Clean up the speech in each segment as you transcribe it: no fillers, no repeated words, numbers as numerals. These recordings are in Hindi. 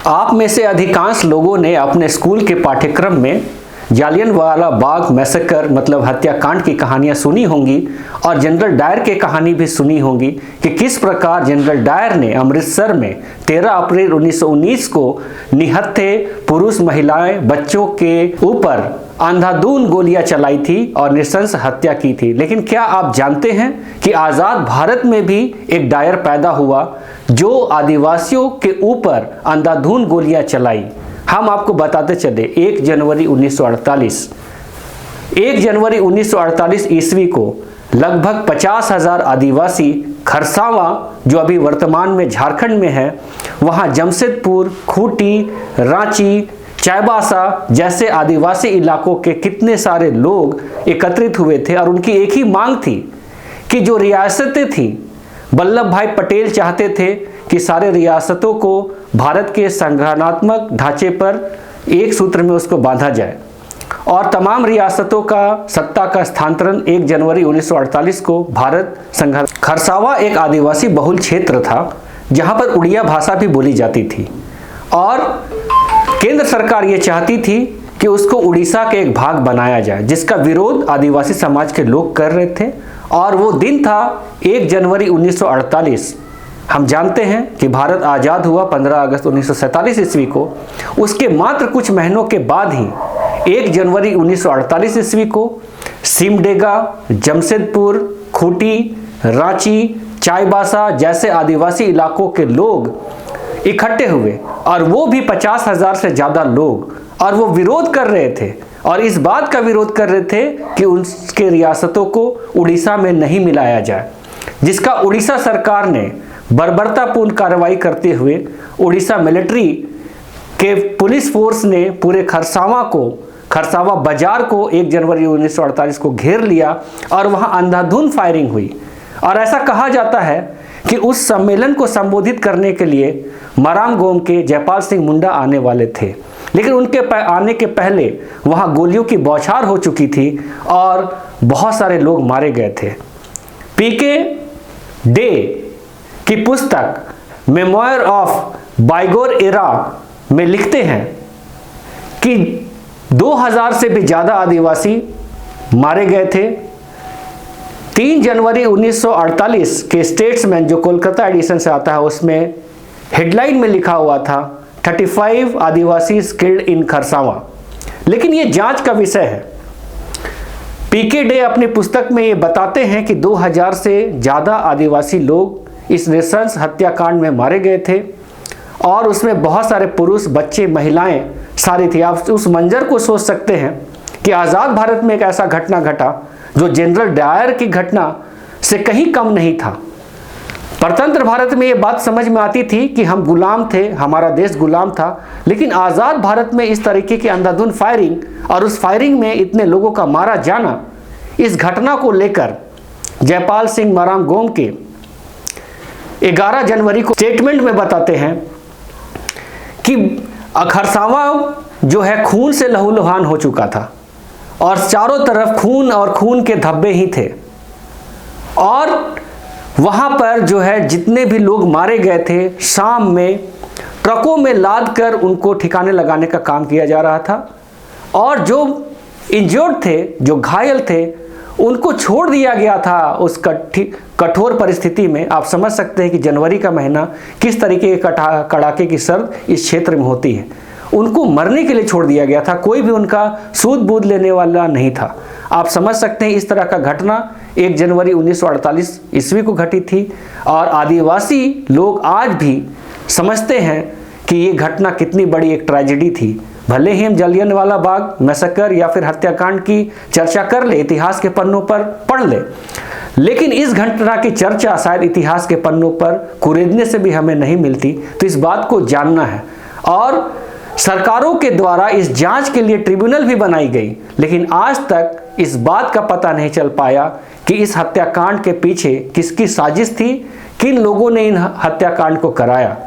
आप में से अधिकांश लोगों ने अपने स्कूल के पाठ्यक्रम में जालियनवाला बाग मैसेकर मतलब हत्याकांड की कहानियां सुनी होंगी और जनरल डायर की कहानी भी सुनी होंगी कि किस प्रकार जनरल डायर ने अमृतसर में 13 अप्रैल 1919 को निहत्थे पुरुष, महिलाएं, बच्चों के ऊपर अंधाधुंध गोलियां चलाई थी और नृशंस हत्या की थी। लेकिन क्या आप जानते हैं कि आज़ाद भारत में भी एक डायर पैदा हुआ जो आदिवासियों के ऊपर अंधाधुंध गोलियां चलाई। हम आपको बताते चले 1 जनवरी 1948 ईस्वी को लगभग 50,000 आदिवासी खरसावा, जो अभी वर्तमान में झारखंड में है, वहां जमशेदपुर, खूंटी, रांची, चाईबासा जैसे आदिवासी इलाकों के कितने सारे लोग एकत्रित हुए थे और उनकी एक ही मांग थी कि जो रियासतें थी, वल्लभ भाई पटेल चाहते थे कि सारे रियासतों को भारत के संगठनात्मक ढांचे पर एक सूत्र में उसको बांधा जाए और तमाम रियासतों का सत्ता का स्थानांतरण 1 जनवरी 1948 को भारत संघ। खरसावा एक आदिवासी बहुल क्षेत्र था जहां पर उड़िया भाषा भी बोली जाती थी और केंद्र सरकार ये चाहती थी कि उसको उड़ीसा के एक भाग बनाया जाए, जिसका विरोध आदिवासी समाज के लोग कर रहे थे। और वो दिन था 1 जनवरी 1948। हम जानते हैं कि भारत आज़ाद हुआ 15 अगस्त 1947 ईस्वी को। उसके मात्र कुछ महीनों के बाद ही 1 जनवरी 1948 ईस्वी को सिमडेगा, जमशेदपुर, खूंटी, रांची, चाईबासा जैसे आदिवासी इलाकों के लोग इकट्ठे हुए और वो भी 50,000 से ज़्यादा लोग, और वो विरोध कर रहे थे और इस बात का विरोध कर रहे थे कि उसके रियासतों को उड़ीसा में नहीं मिलाया जाए, जिसका उड़ीसा सरकार ने बर्बरतापूर्ण कार्रवाई करते हुए उड़ीसा मिलिट्री के पुलिस फोर्स ने पूरे खरसावा बाजार को 1 जनवरी 1948 को घेर लिया और वहां अंधाधुंध फायरिंग हुई। और ऐसा कहा जाता है कि उस सम्मेलन को संबोधित करने के लिए मराम गोम के जयपाल सिंह मुंडा आने वाले थे, लेकिन उनके आने के पहले वहां गोलियों की बौछार हो चुकी थी और बहुत सारे लोग मारे गए थे। पीके डे की पुस्तक मेमोयर ऑफ बाइगोर एरा में लिखते हैं कि 2000 से भी ज़्यादा आदिवासी मारे गए थे। 3 जनवरी 1948 के स्टेट्समैन, जो कोलकाता एडिशन से आता है, उसमें हेडलाइन में लिखा हुआ था 35 आदिवासी किल्ड इन खरसावा। लेकिन ये जांच का विषय है। पीके डे अपनी पुस्तक में ये बताते हैं कि 2000 से ज़्यादा आदिवासी लोग इस नृशंस हत्याकांड में मारे गए थे और उसमें बहुत सारे पुरुष, बच्चे, महिलाएं सारी थी। आप उस मंजर को सोच सकते हैं कि आज़ाद भारत में एक ऐसा घटना घटा जो जनरल डायर की घटना से कहीं कम नहीं था। परतंत्र भारत में ये बात समझ में आती थी कि हम गुलाम थे, हमारा देश गुलाम था, लेकिन आज़ाद भारत में इस तरीके की अंधाधुंध फायरिंग और उस फायरिंग में इतने लोगों का मारा जाना, इस घटना को लेकर जयपाल सिंह मराम गोम के 11 जनवरी को स्टेटमेंट में बताते हैं कि खरसावा जो है खून से लहूलुहान हो चुका था और चारों तरफ खून और खून के धब्बे ही थे और वहां पर जो है जितने भी लोग मारे गए थे, शाम में ट्रकों में लाद कर उनको ठिकाने लगाने का काम किया जा रहा था और जो इंजर्ड थे, जो घायल थे, उनको छोड़ दिया गया था उस कठोर परिस्थिति में। आप समझ सकते हैं कि जनवरी का महीना किस तरीके के कड़ाके की सर्द इस क्षेत्र में होती है। उनको मरने के लिए छोड़ दिया गया था, कोई भी उनका सूद बूद लेने वाला नहीं था। आप समझ सकते हैं इस तरह का घटना 1 जनवरी 1948 ईस्वी को घटी थी और आदिवासी लोग आज भी समझते हैं कि ये घटना कितनी बड़ी एक ट्रेजेडी थी। भले ही हम जालियनवाला बाग मैसेकर या फिर हत्याकांड की चर्चा कर ले, इतिहास के पन्नों पर पढ़ ले, लेकिन इस घटना की चर्चा शायद इतिहास के पन्नों पर कुरेदने से भी हमें नहीं मिलती। तो इस बात को जानना है और सरकारों के द्वारा इस जांच के लिए ट्रिब्यूनल भी बनाई गई, लेकिन आज तक इस बात का पता नहीं चल पाया कि इस हत्याकांड के पीछे किसकी साजिश थी, किन लोगों ने इन हत्याकांड को कराया।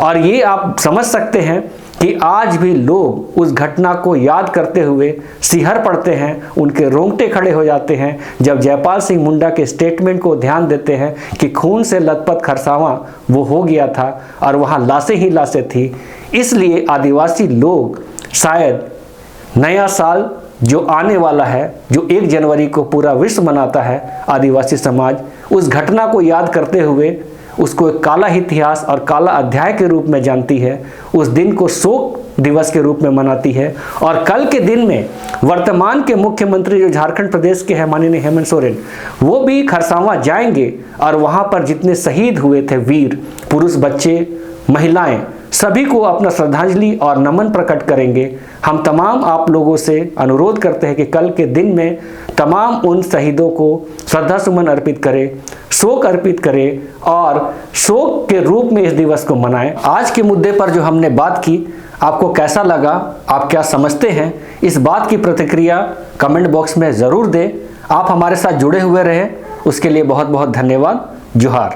और ये आप समझ सकते हैं कि आज भी लोग उस घटना को याद करते हुए सिहर पड़ते हैं, उनके रोंगटे खड़े हो जाते हैं जब जयपाल सिंह मुंडा के स्टेटमेंट को ध्यान देते हैं कि खून से लथपथ खरसावां वो हो गया था और वहाँ लाशें ही लाशें थी। इसलिए आदिवासी लोग शायद नया साल जो आने वाला है, जो 1 जनवरी को पूरा विश्व मनाता है, आदिवासी समाज उस घटना को याद करते हुए उसको एक काला इतिहास और काला अध्याय के रूप में जानती है। उस दिन को शोक दिवस के रूप में मनाती है। और कल के दिन में वर्तमान के मुख्यमंत्री जो झारखंड प्रदेश के हैं, माननीय हेमंत सोरेन, वो भी खरसावां जाएंगे और वहां पर जितने शहीद हुए थे वीर, पुरुष, बच्चे, महिलाएं, सभी को अपना श्रद्धांजलि और नमन प्रकट करेंगे। हम तमाम आप लोगों से अनुरोध करते हैं कि कल के दिन में तमाम उन शहीदों को श्रद्धा सुमन अर्पित करें, शोक अर्पित करें और शोक के रूप में इस दिवस को मनाएं। आज के मुद्दे पर जो हमने बात की, आपको कैसा लगा, आप क्या समझते हैं, इस बात की प्रतिक्रिया कमेंट बॉक्स में ज़रूर दें। आप हमारे साथ जुड़े हुए रहें, उसके लिए बहुत बहुत धन्यवाद। जोहार।